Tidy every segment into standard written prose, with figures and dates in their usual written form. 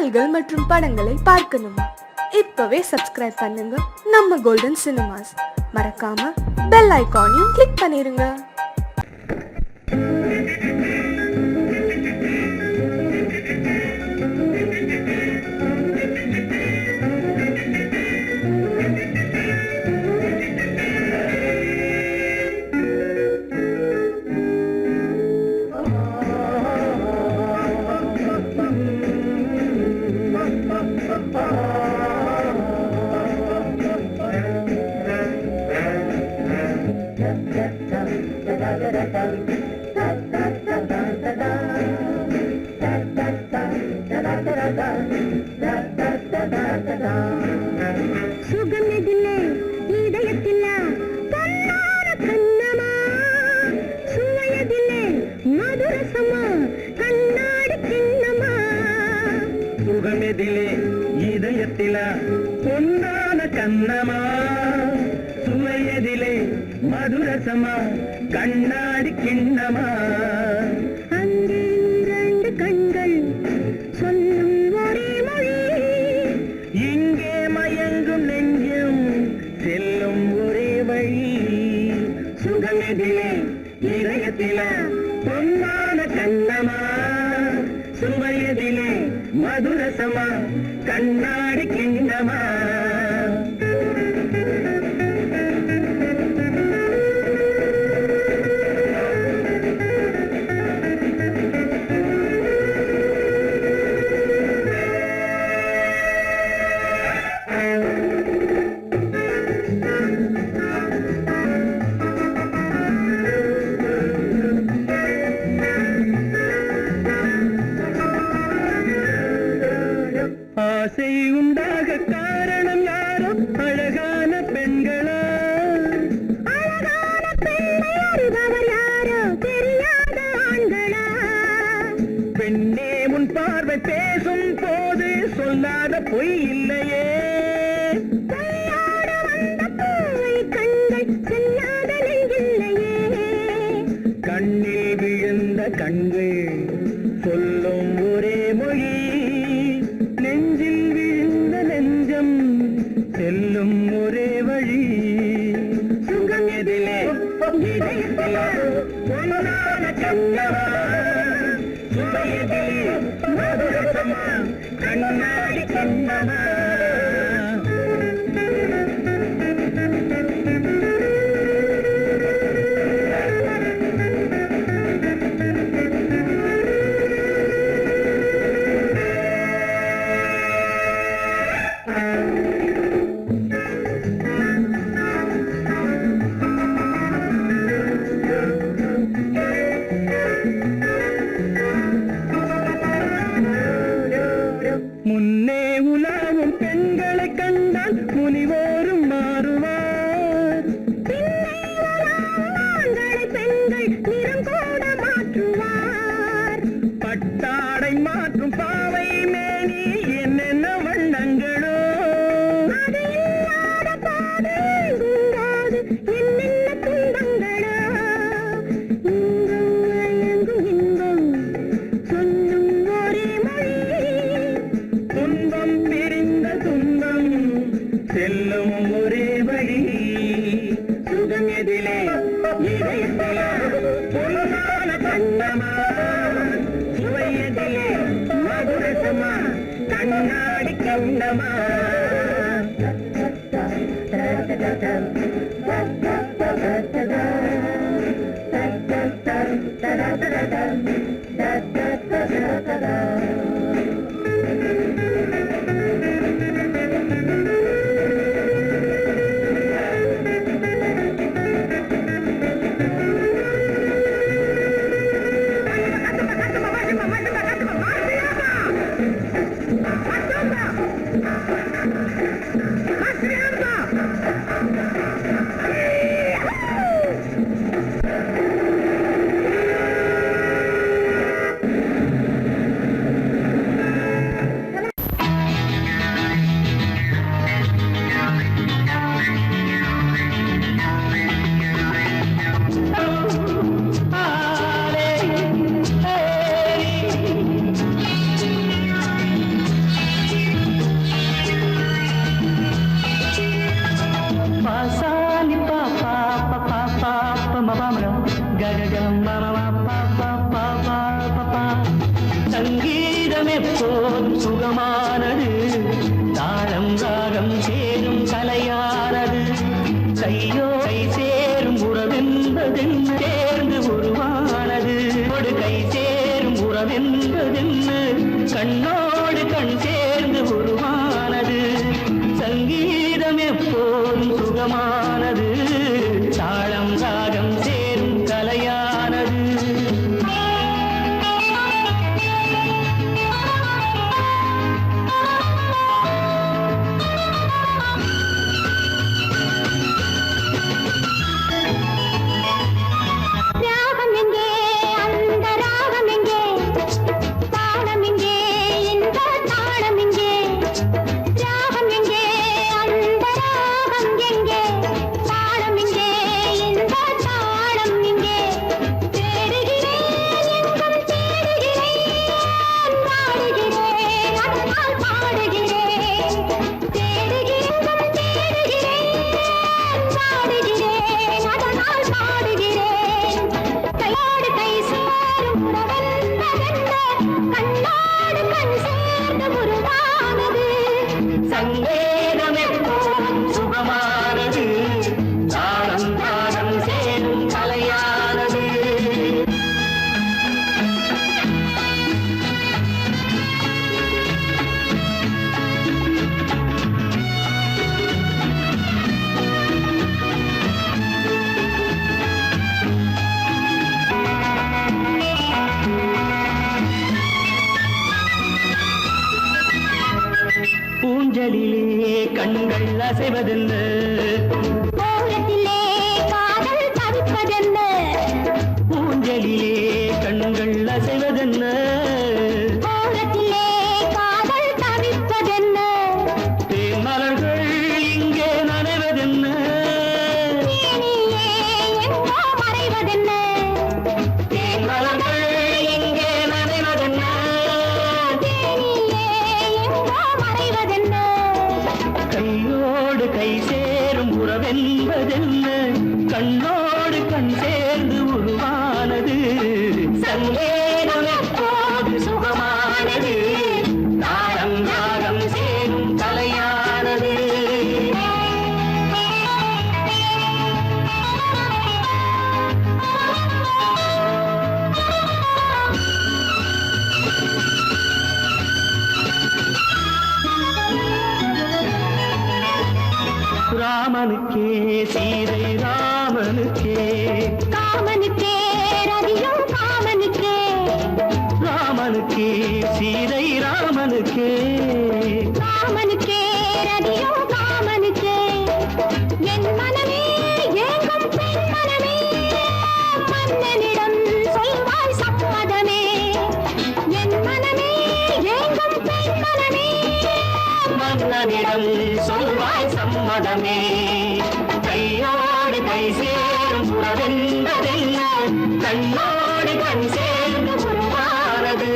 பாடல்கள் மற்றும் படங்களை பார்க்கணுமா? இப்பவே சப்ஸ்கிரைப் பண்ணுங்க நம்ம கோல்டன் சினிமாஸ். மறக்காம பெல் ஐகானையும் கிளிக் பண்ணிருங்க. சுகமெதிலே இதயத்திலா பொன்னான கண்ணமா, சுவையதிலே மதுரசமா கண்ணாடி கிண்ணமா. சுகமெதிலே இதயத்திலா பொன்னான கண்ணமா, சுவையதிலே மதுரசமா கண்ணாடி கிண்ணமா. அங்கே இரண்டு கண்கள் சொல்லும் ஒரே மொழி, இங்கே மயங்கும் நெஞ்சும் செல்லும் ஒரே வழி. சுகமெதிலே இதயத்திலா பொன்னான கண்ணமா, சுவையதிலே மதுரசமா கண்ணாடி கிண்ணமா. ஆசை உண்டாக காரணம் யாரோ அழகான பெண்களா, அழகான பெண்ணை அறிபவர் யாரோ தெரியாத ஆண்களா. பெண்ணே உன் பார்வை பேசும் போது சொல்லாத பொய் இல்லையே. கையோடு வந்த பூவை கண்கள் செல்லாத நெஞ்சில்லையே. கண்ணில் விழுந்த கண்கள் சொல்லும் ஒரே மொழி, நெஞ்சில் விழுந்த நெஞ்சம் செல்லும் ஒரே வழி. சுகம் எதிலே இதயத்திலா பொன்னான கண்ணமா, சுவையதிலே மதுரசமா கண்ணாடி கண்ணமா. முன்னே உலாவும் பெண்களை கண்டால் முனிவோரும் மாறுவார், பின்னை உலாவும் ஆண்களை பெண்கள் நிறம் கூட மாற்றுவார். பட்டாடை மாற்றும் பாவை மேனி என்னென்ன வண்ணங்களோ. அது இல்லாத போது இங்காது என்னென்ன துன்பங்களோ. இங்கும் மயங்கும் இன்பம் சொல்லும் ஒரே மொழி, துன்பம் பிரிந்த துன்பம் செல்லும் ஒரே வழி. சுகம் எதிலே இதயத்திலா பொன்னான கண்ணமா, சுவையதிலே மதுரசமா கண்ணாடி கண்ணமா. எப்போதும் சுகமானது தாளம் ராகம் சேரும் கலையானது கையோ கை சேரும் உறவென்பதென்ன சேர்ந்து உருவானது ஒரு கை சேரும் உறவென்பதென்ன கண்ணோடு கண் சேர்ந்து உருவானது சங்கீதம் எப்போதும் சுகமானது தாளம் ராகம் சேரும் கலையானது ராகம் எங்கே அந்த ராகம் எங்கே தாளம் எங்கே இந்த தாளம் எங்கே ராகம் எங்கே அந்த ராகம் எங்கே தாளம் எங்கே இந்த தாளம் எங்கே தேடுகிறேன் எங்கும் தேடுகிறேன் பாடுகிறேன் அதனால் பாடுகிறேன் தேடுகிறேன் தேடுகிறேன் பாடுகிறேன் அதனால் பாடுகிறேன் கையோடு கை சேரும் உறவென்பதென்ன கண்ணோடு கண் சேர்ந்து உருவானது சங்கேதம் எப்போதும் சுகமானது தாளம் தாளம் சேரும் கலையானது பூஞ்சலிலே கண்கள் அசைவதென்ன ஓரத்திலே காதல் தவிப்பதென்ன பூஞ்சலிலே கண்கள் அசைவதென்ன ஓரத்திலே காதல் தவிப்பதென்ன தேன் மலர்கள் இங்கே நனைவதென்ன தேனியே எங்கோ மறைவதென்ன தேன் மலர்கள் இங்கே நனைவதென்ன தேனியே எங்கோ மறைவதென்ன கையோடு கை சேரும் உறவென்பதென்ன கண்ணோடு கண் சேர்ந்து உருவானது சங்கேதம் எப்போதும் சுகமானது தாளம் ராகம் சேரும் கலையானது ராமனுக்கே சீதை ராமனுக்கே காமனுக்கே ரதியும் காமனுக்கே ராமனுக்கே சீதை ராமனுக்கே காமனுக்கே ரதியும் காமனுக்கே என் மனமே ஏங்கும் பெண் மனமே மன்னனிடம் சொல்வாய் சம்மதமே என் மனமே ஏங்கும் பெண் மனமே மன்னனிடம் சொல்வாய் சம்மதமே கையோடு கை சேரும் உறவென்பதென்ன கண்ணோடு கண் சேர்ந்து உருவானது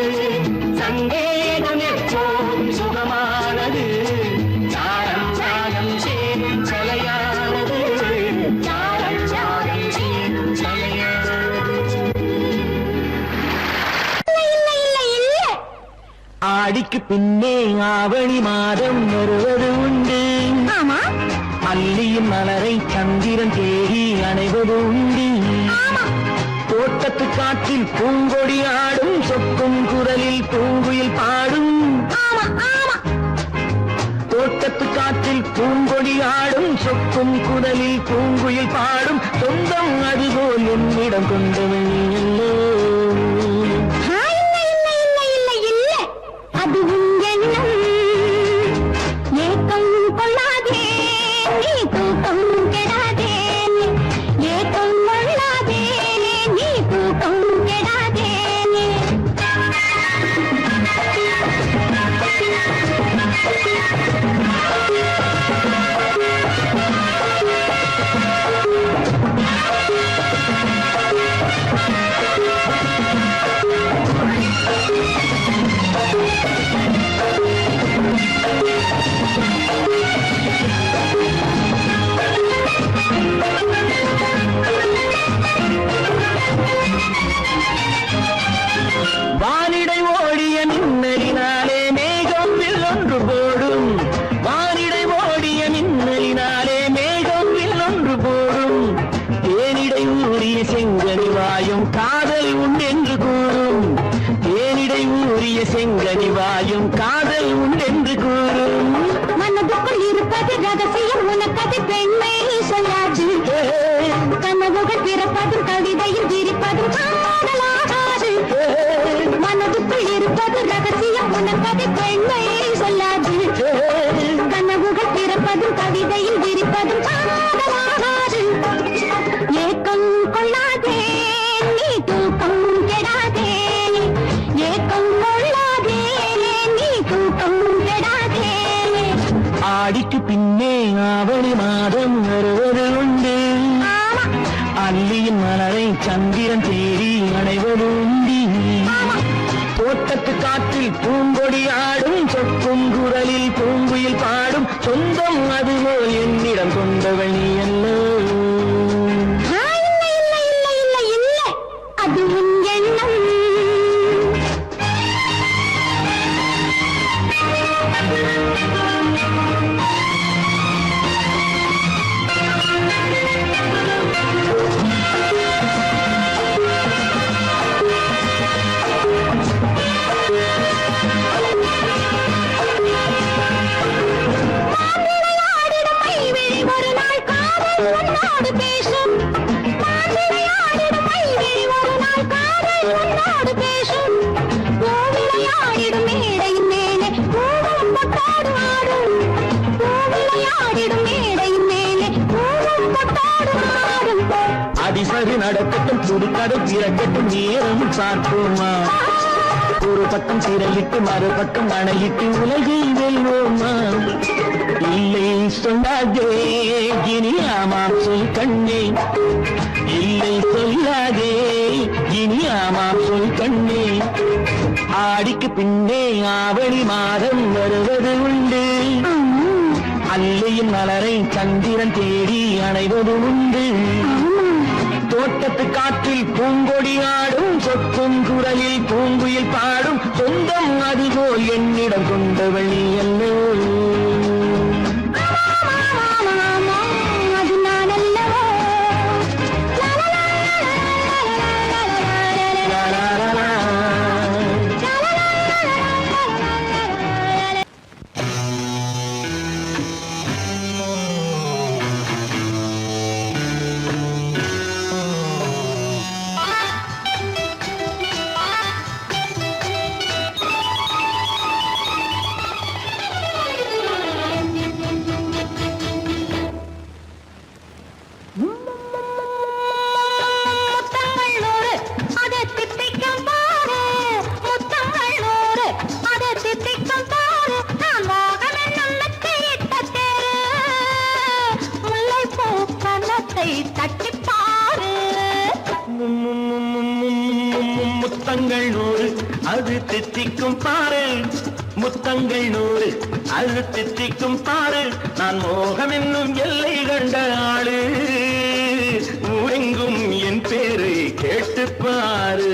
சங்கேதம் எப்போதும் சுகமானது தாளம் ராகம் சேரும் கலையானது தாளம் ராகம் சேரும் கலையானது இல்லை இல்லை இல்லை ஆடிக்கு பின்னே ஆவணி மாதம் வருவது உண்டு ஆமா அல்லியின் மலரை சந்திரன் தேடி அணைவது உண்டு தோட்டத்து காற்றில் பூங்கொடி ஆடும் சொக்கும் குரலில் பூங்குயில் பாடும் ஆமா ஆமா தோட்டத்து காற்றில் பூங்கொடி ஆடும் சொக்கும் குரலில் பூங்குயில் பாடும் சொந்தம் அதுபோல் என்னிடம் கொண்டவள் நீயல்லோ. இல்லை இல்லை இல்லை இல்லை இல்லை அது உன் எண்ணம் ஏக்கம் கொள்ளாதே நீ தூக்கம் கெடாதே ஏக்கம் கொள்ளாதே நீ தூக்கம் கெடாதே காதல் உண்டென்று கூறும் மனதுக்குள் இருப்பது ரகசியம் உனக்கது பெண்மை சொல்லாது கனவுகள் பிறப்பதும் கவிதையில் விரிப்பதும் காதலாகாது மனதுக்குள் இருப்பது ரகசியம் உனக்கது பெண்மை சொல்லாது கனவுகள் பிறப்பதும் கவிதையில் விரிப்பதும் காதலாகாது ஏக்கம் கொள்ளாதே நீ தூக்கம் கெடாதே ஏக்கம் கொள்ளாதே நீ தூக்கம் கெடாதே ஆடிக்கு பின்னே ஆவணி மாதம் வருவது உண்டு அல்லியின் மலரை சந்திரன் தேடி அடைவது உண்டு தோட்டத்து காற்றில் பூங்கொடி ஆடும் சொக்கும் குரலில் பூங்குயில் பாடும் சொந்தம் அதுபோல் என்னிடம் கொண்டவள் நீ அல்ல அது உன் எண்ணம் ஒரு நாள் காதல் உன்னோடு பேசும் ஒரு நாள் காதல் உன்னோடு பேசும் பூவிளையாடிடும் மேடையின் மேலே பூவும் பொட்டாடு ஆடும் பூவிளையாடிடும் மேடையின் மேலே பூவும் பொட்டாடு ஆடும் அதிசரி நடக்கட்டும் புதுக்கடை திறக்கட்டும் நேரம் பார்ப்போமா ஒரு பக்கம் சிறையிட்டு மறுபக்கம் அணையிட்டு உலகை வெல்வோமா இல்லை சொல்லாதே இனி ஆமாம் சொல் கண்ணே இல்லை சொல்லாதே இனி ஆமாம் சொல் கண்ணே ஆடிக்கு பின்னே ஆவணி மாதம் வருவது உண்டு அல்லையின் மலரை சந்திரன் தேடி அணைவது உண்டு தோட்டத்து காற்றில் பூங்கொடி ஆடும் சொக்கும் குரலில் பூங்குயில் பாடும் சொந்தம் அதுபோல் என்னிடம் கொண்டவள் நீ அல்ல அது நான் அல்லவோ முத்தங்கள் நூறு அது தித்திக்கும் பாரு முத்தங்கள் நூறு அது தித்திக்கும் பாரு நான் மோகம் என்னும் எல்லை கண்ட ஆளு ஊரெங்கும் என் பேரு கேட்டு பாரு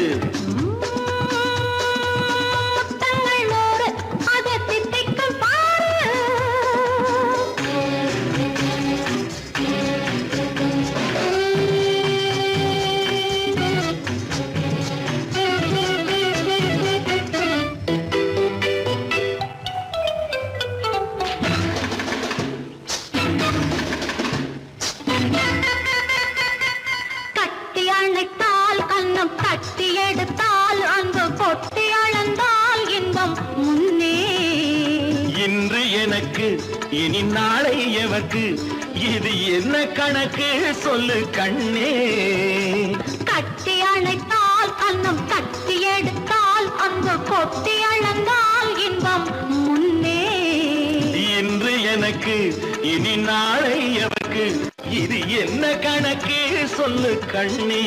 இனி நாளை எவர்க்கு இது என்ன கணக்கு சொல்லு கண்ணே கட்டி அணைத்தால் கண்ணம் கட்டி எடுத்தால் அங்கு கொட்டி அளந்தால் இன்பம் முன்னே இன்று எனக்கு இனி நாளை எவர்க்கு இது என்ன கணக்கு சொல்லு கண்ணே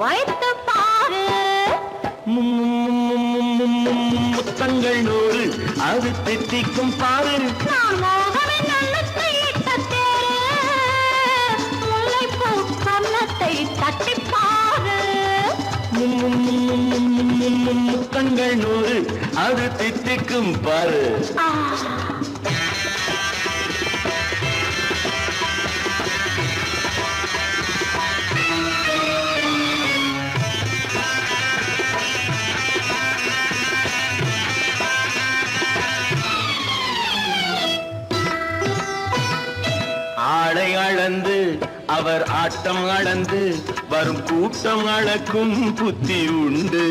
வைத்து பாரு முத்தங்கள் நூறு அது தித்திக்கும் பாரு நான் மோகமே நல்லத்தை முல்லைப்பூ கன்னத்தை தட்டி பாரு முத்தங்கள் 100 அது தித்திக்கும் பாரு. ஆடை அளந்து அவர் ஆட்டம் அளந்து வரும் கூட்டம் அளக்கும் புத்தி உண்டு.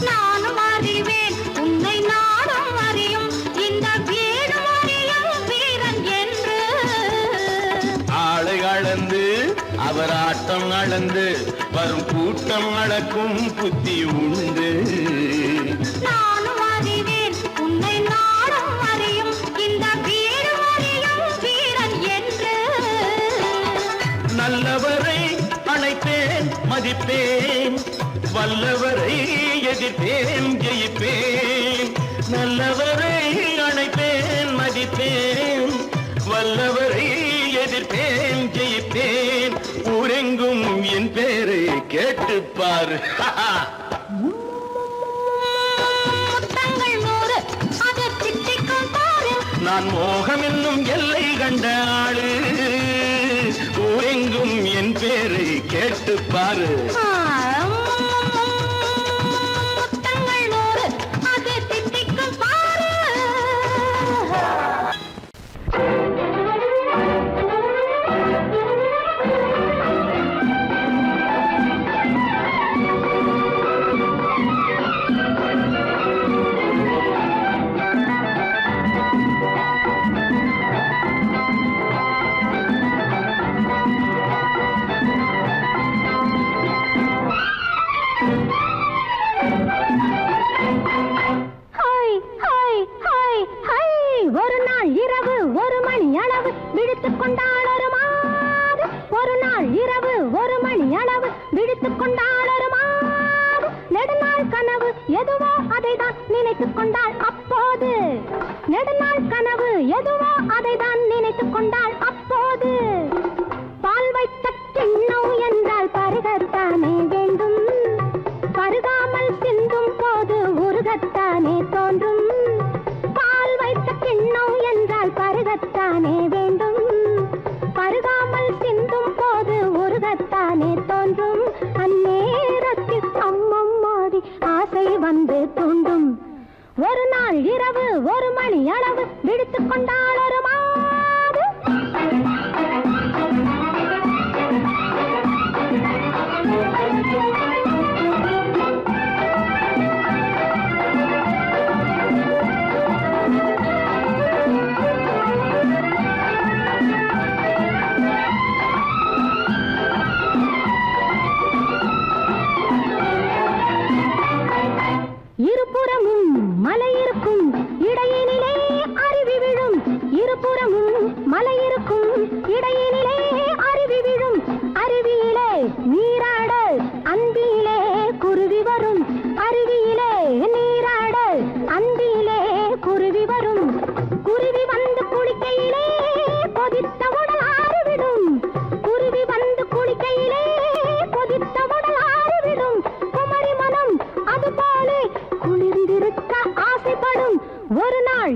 நானும் அறிவேன் உன்னை நானும் அறியும் இந்த வீடும் அறியும் வீரன் என்று. ஆடை அளந்து அவர் ஆட்டம் அளந்து வரும் கூட்டம் அளக்கும் புத்தி உண்டு. நானும் அறிவேன் உன்னை நானும் அறியும் இந்த வீடும் அறியும் வீரன் என்று. நல்லவரை அணைப்பேன் மதிப்பேன், வல்லவரை எதிர்ப்பேன் ஜெயிப்பேன். நல்லவரை அணைப்பேன் மதிப்பேன், வல்லவரை எதிர்ப்பேன் ஜெயிப்பேன். ஊரெங்கும் என் பேரை கேட்டுப்பார். முத்தங்கள் 100 அது தித்திக்கும் பாரு. நான் மோகம் என்னும் எல்லை கண்ட ஆளு, ஊரெங்கும் என் பேரை கேட்டுப்பாரு. முத்தங்கள் 100 அது தித்திக்கும் பாரு. ஹாய் ஹாய் ஹாய் ஹாய் ஒரு நாள் இரவு 1 மணி அளவு விழித்துக் கொண்டாள் ஒரு மாது. ஒரு நாள் இரவு 1 மணி அளவு விழித்துக் கொண்டாள் ஒரு மாது. நெடுநாள் கனவு எதுவோ அதைதான் நினைத்துக் கொண்டாள் அப்போது. நெடுநாள் கனவு எதுவோ அதைதான் நினைத்துக் கொண்டாள் அப்போது. பால் வைத்த கிண்ணம் என்றால் பருகத்தானே வேண்டும். பருகாமல் சிந்தும் போது உருகத்தானே தோன்றும். பால் வைத்த கிண்ணம் என்றால் பருகத்தானே வேண்டும். பருகாமல் சிந்தும் போது உருகத்தானே தோன்றும். அந்நேரத்தில் அம்மம்மாடி ஆசை வந்து தூண்டும். ஒரு நாள் இரவு 1 மணி அளவு விழித்துக் கொண்டாள் ஒரு மாது. இருபுறமும் மலை இருக்கும் இடையினிலே அருவி விழும். இருபுறமும் மலை இருக்கும் இடையினிலே அருவி விழும். அருவியிலே நீராட அந்தியிலே குருவி வரும். அருவியிலே நீராட அந்தியிலே குருவி வரும். குருவி வந்து குளிக்கையிலே கொதித்த உடல் ஆறிவிடும். குருவி வந்து குளிக்கையிலே கொதித்த உடல் ஆறிவிடும். குமரி மனம் அதுபோல குளிர்ந்திருக்க ஆசைப்படும். ஒரு நாள்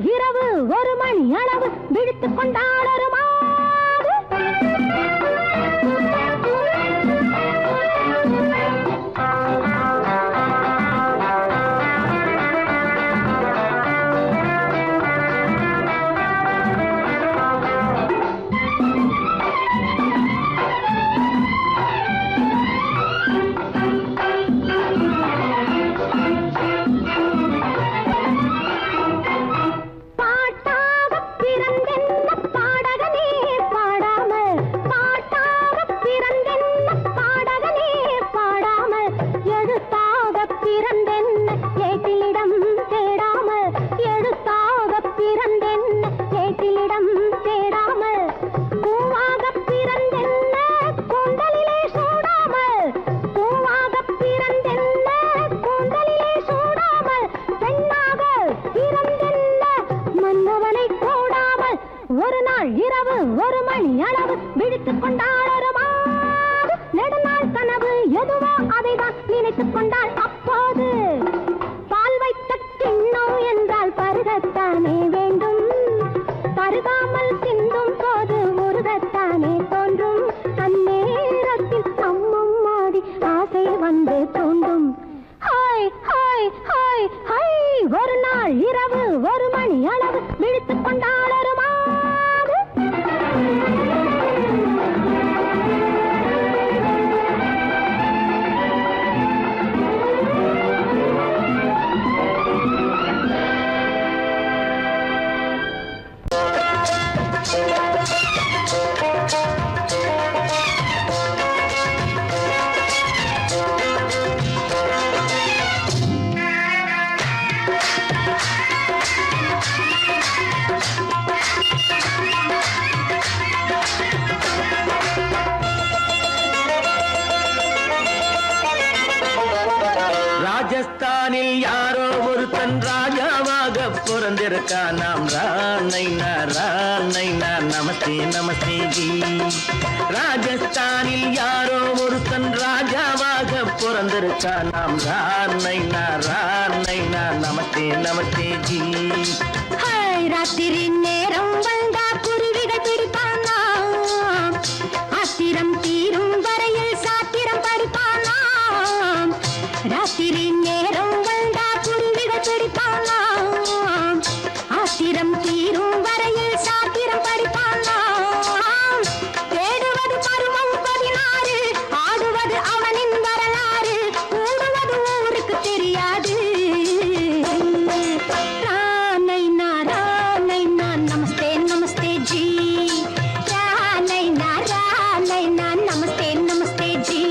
ஹாய் ஹாய் ஹாய் ஒரு நாள் இரவு ஒரு மணி அளவு விழித்துக் கொண்டாள் ஒரு மாது. ராஜஸ்தானில் யாரோ ஒருத்தன் ராஜாவாக பிறந்திருக்கான். நாம் ராணைனா நமஸ்தே நமஸ்தே ஜி. ராஜஸ்தானில் யாரோ ஒருத்தன் ராஜாவாக பிறந்திருக்கான். நாம் ராணைனா நமஸ்தே நமஸ்தே ஜி. ஹாய் ராத்திரி நேரம் வந்தா குருவிகள் பிடிப்பானா, ஆத்திரம் தீரும் வரையில் சாத்திரம் படிப்பானா. ராத்திரி நேரம் வந்தா குருவிகள் பிடிப்பானா, ஆத்திரம் தீரும் வரையில் சாத்திரம் படிப்பானா. தேடுவது பருவம் 16, ஆடுவது அவனின் வரலாறு, கூடுவது ஊருக்கு தெரியாது. ராணைனா நமஸ்தே நமஸ்தே ஜி. ராணைனா நமஸ்தே நமஸ்தே ஜி.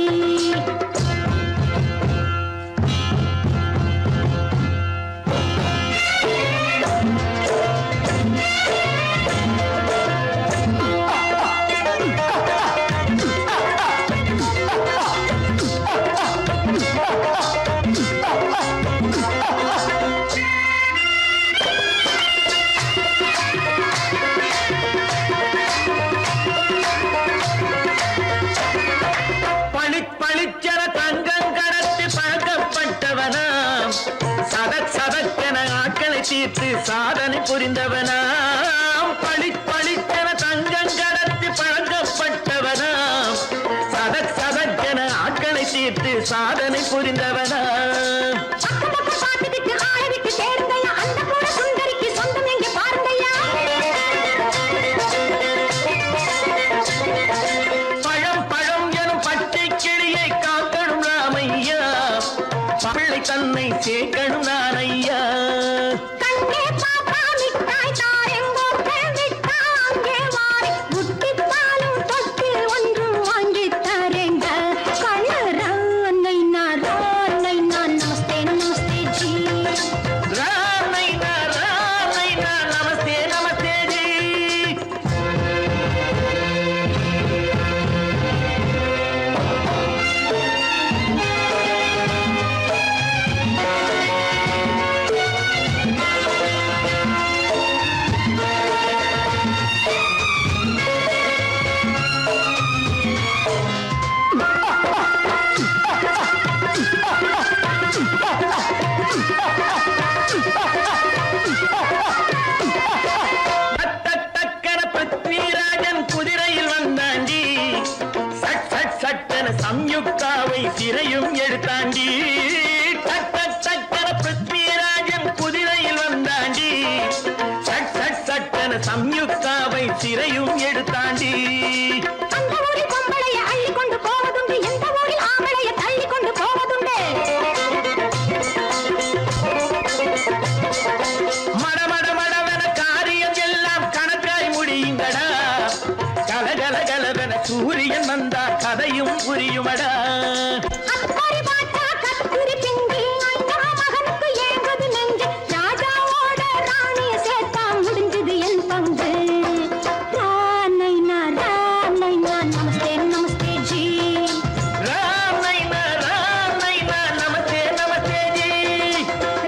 பளிச்சென தங்கம் கடத்தி பழக்கப்பட்டவனாம். சதக்கென ஆட்களை தீர்த்து சாதனை புரிந்தவனாம். பளிச்சென தங்கம் கடத்தி பழக்கப்பட்டவனாம். சதக்கென ஆட்களை தீர்த்து சாதனை புரிந்தவனாம். பழம் எனும் பச்சை கிளியை காக்கணும் ராமையா, பிள்ளை தன்னை சேர்க்கணும் நான் ஐயா. ராணைனா நமஸ்தே நமஸ்தே ஜி. டக்கன பிருத்விராஜன் குதிரையில் வந்தாண்டி. சட்டென சம்யுக்தாவை சிறையும் எடுத்தாண்டி. டக்கன பிருத்விராஜன் குதிரையில் வந்தாண்டி. சட்டென சம்யுக்தாவை சிறையும் எடுத்தாண்டி. அந்த ஊரில் பொம்பளைய அள்ளி கொண்டு போவதுண்டு, எந்த ஊரில் ஆம்பளைய தள்ளி கொண்டு போவதுண்டு. மடவென காரியம் எல்லாம் கணக்காய் முடியுங்கடா. கலகலவென சூரியன் வந்தா கதையும் புரியுமடா. அக்கறை பார்த்தா கத்திரி பிஞ்சு, அண்ணா மகனுக்கு ஏங்குது நெஞ்சு. ராஜாவோட ராணிய சேர்த்தா முடிஞ்சது என் பங்கு. ராணைனா நமஸ்தே நமஸ்தே ஜி. ராமைனா நமஸ்தே நமஸ்தே ஜி.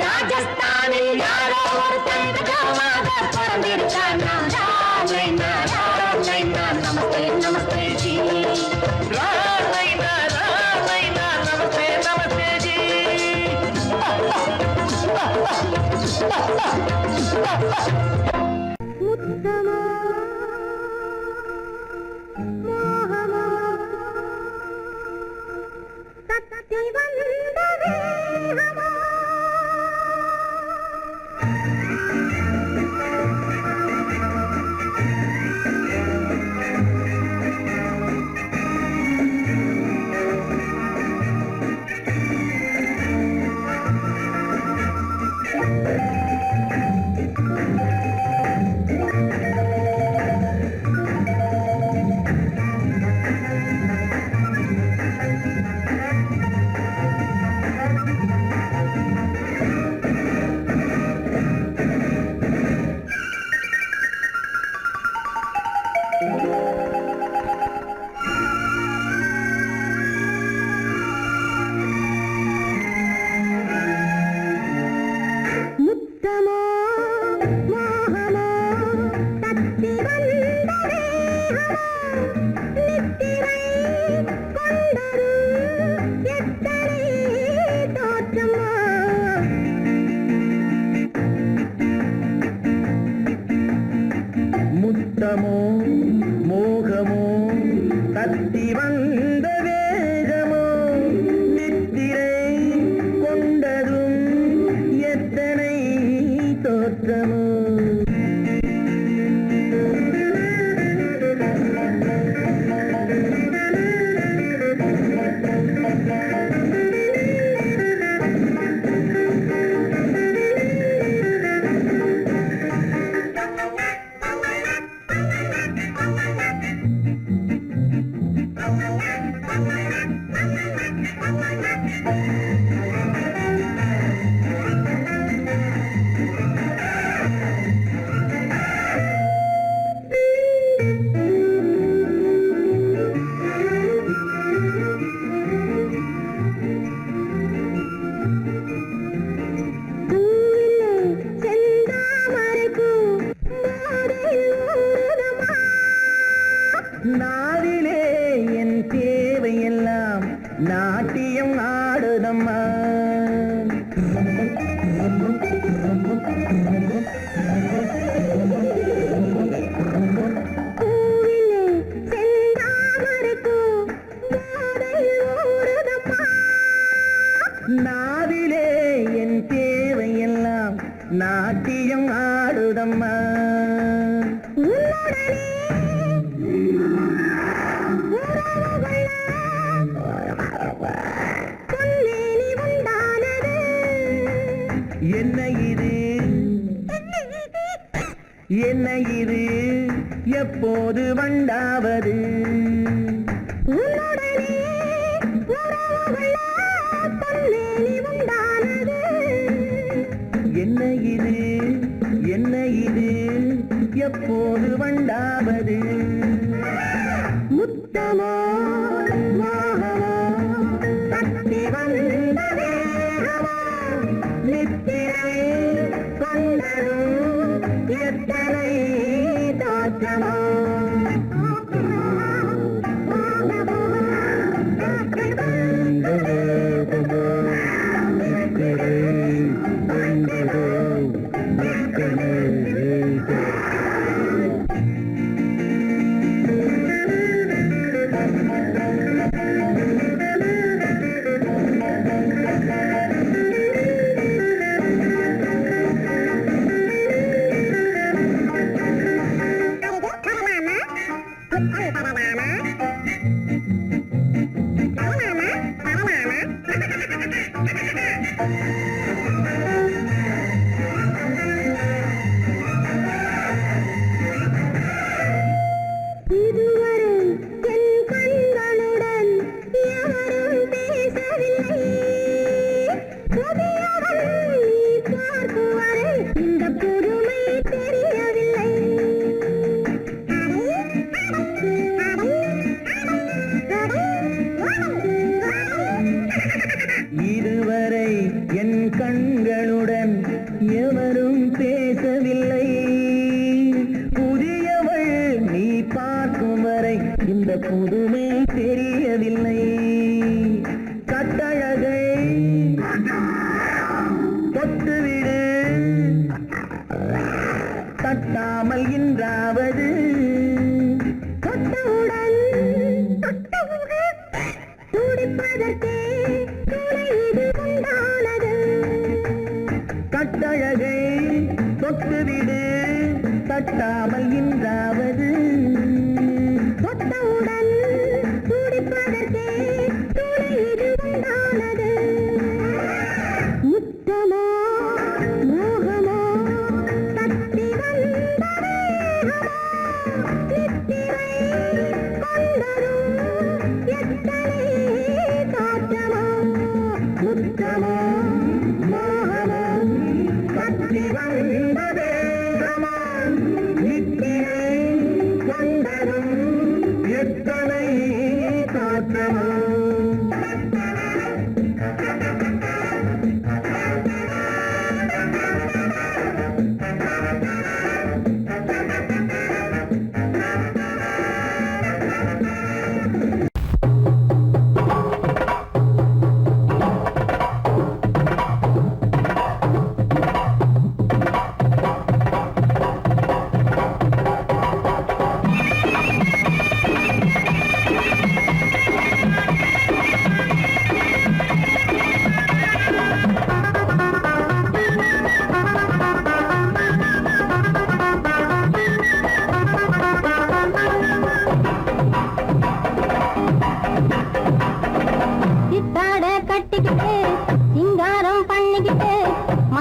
ராஜஸ்தானில் யாரோ ஒருத்தன் ராஜாவாக பிறந்திருக்கானா. ராணைனா நமஸ்தே நமஸ்தே ஜி. ராமைனா நமஸ்தே நமஸ்தே ஜி. முத்தமா மோகமா தத்தி வந்த வேகமா மோகமோ மோகமோ தத்தி வந்த வேகமோ நித்திரை கொண்டதும் எத்தனை தோற்றமோ நாவிலே என் தேவையெல்லாம் நாட்டியம் ஆடுதம்மா நாவிலே என் தேவையெல்லாம் நாட்டியம் ஆடுதம்மா என்ன இது என்ன இது எப்போது வண்டாவது என்ன இது என்ன இது எப்போது வண்டாவது முத்தமோ மோகமோ தத்தி வந்த வேகமோ நித்திரை கொண்டதும் எத்தனை தோற்றமோ இதுவரை என் கண்களுடன் எவரும் பேசவில்லை புதியவள் நீ பார்க்கும் வரை இந்த புதுமை தெரியவில்லை கட்டழகை தொட்டுவிடு தட்டாமல் இன்றாவது தொட்டவுடன் துடிப்பதற்கே கட்டழகை தொட்டுவிடு தட்டாமல் இன்றாவது தொட்டவுடன் துடிப்பதற்கே துணை இது உண்டானது முத்தமோ மோகமோ தத்தி வந்த வேகமோ நித்திரை கொண்டதும் எத்தனை தோற்றமோ முத்தமோ மோகமோ தத்தி வந்த வேகமோ நித்திரை கொண்டதும்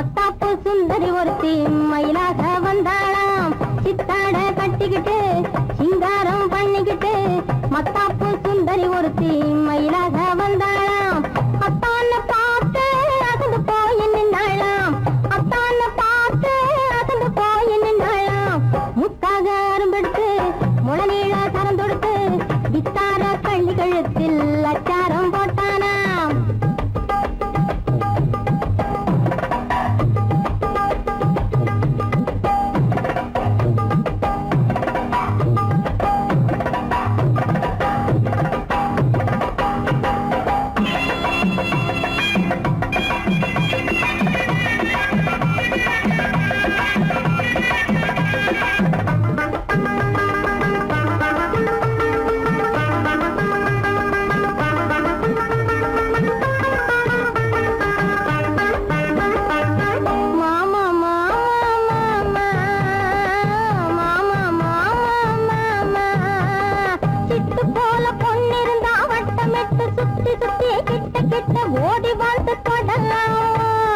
மத்தாப்பு சுந்தரி ஒருத்தி மயிலாக வந்தாளாம். சித்தாட கட்டிக்கிட்டு சிங்காரம் பண்ணிக்கிட்டு மத்தாப்பு சுந்தரி ஒருத்தி மயிலாக வந்தாளாம். அத்தான பார்த்து அசந்து போய் நின்னாளாம். அத்தான பார்த்து அசந்து போய் நின்னாளாம். முத்தாக அரும்பெடுத்து முளநீள கரம் தொடுத்து வித்தார கள்ளி கழுத்தில் அச்சாரம் போட்டானாம். ஓடி வந்து தொடலாம்.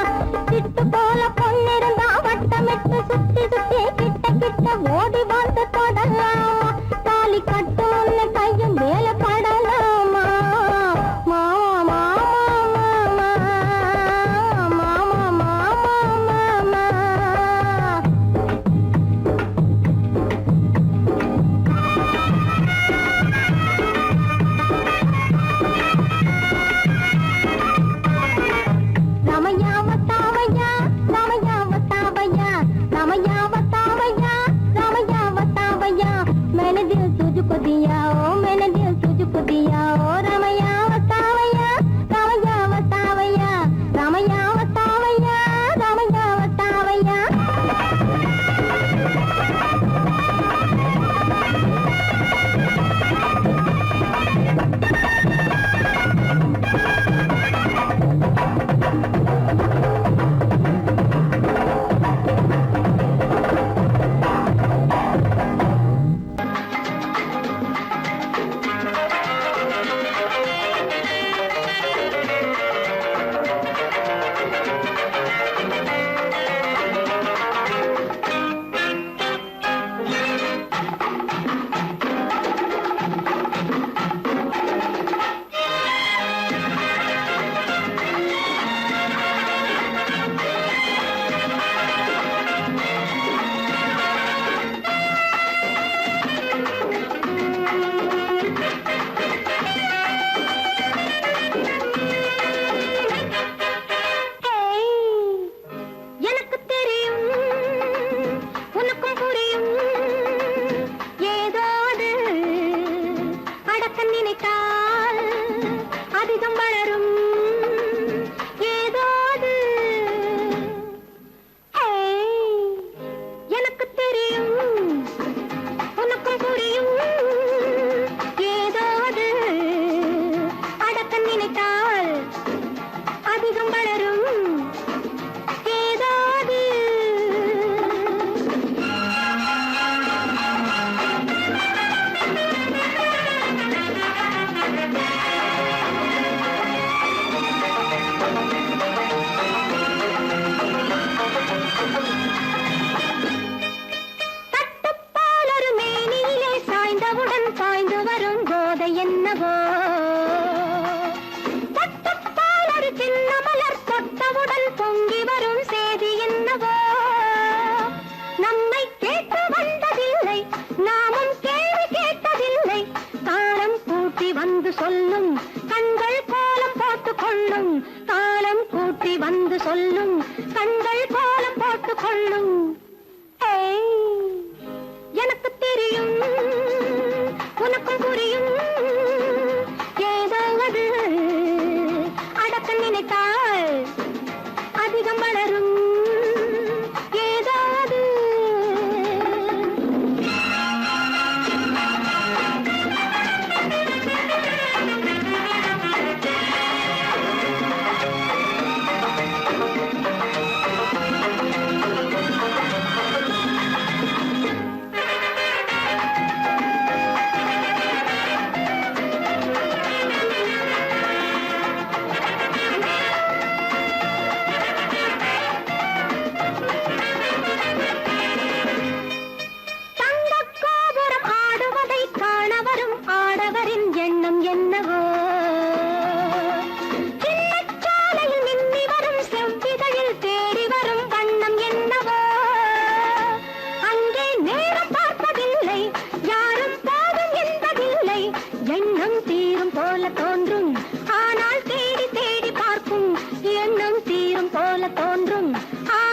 சிட்டு போல பொண்ணிருந்தா வட்டமிட்டு சுத்தி சுத்தி கிட்ட கிட்ட ஓடி வந்து தொடலாம். தாலி கட்டு முன்ன கையும் மேல படலாமா. மாமா மாமா மாமா மாமா மாமா. என்னவோ பட்டுப்பால் ஒரு சின்ன மலர் தொட்டவுடன் பொங்கி வரும் செய்தி என்னவோ நம்மை கேட்டு வந்ததில்லை நாமும் கேள்வி கேட்டதில்லை காலம் கூட்டி வந்து சொல்லும் கண்கள் கோலம் போட்டுக் கொள்ளும் காலம் கூட்டி வந்து சொல்லும் கண்கள் கோலம் போட்டுக் கொள்ளும் எனக்கு தெரியும் உனக்கும் புரியும் ஏதாவது அடக்க நினைத்தால் அதிகம் வளரும் ஏதாவது ஆ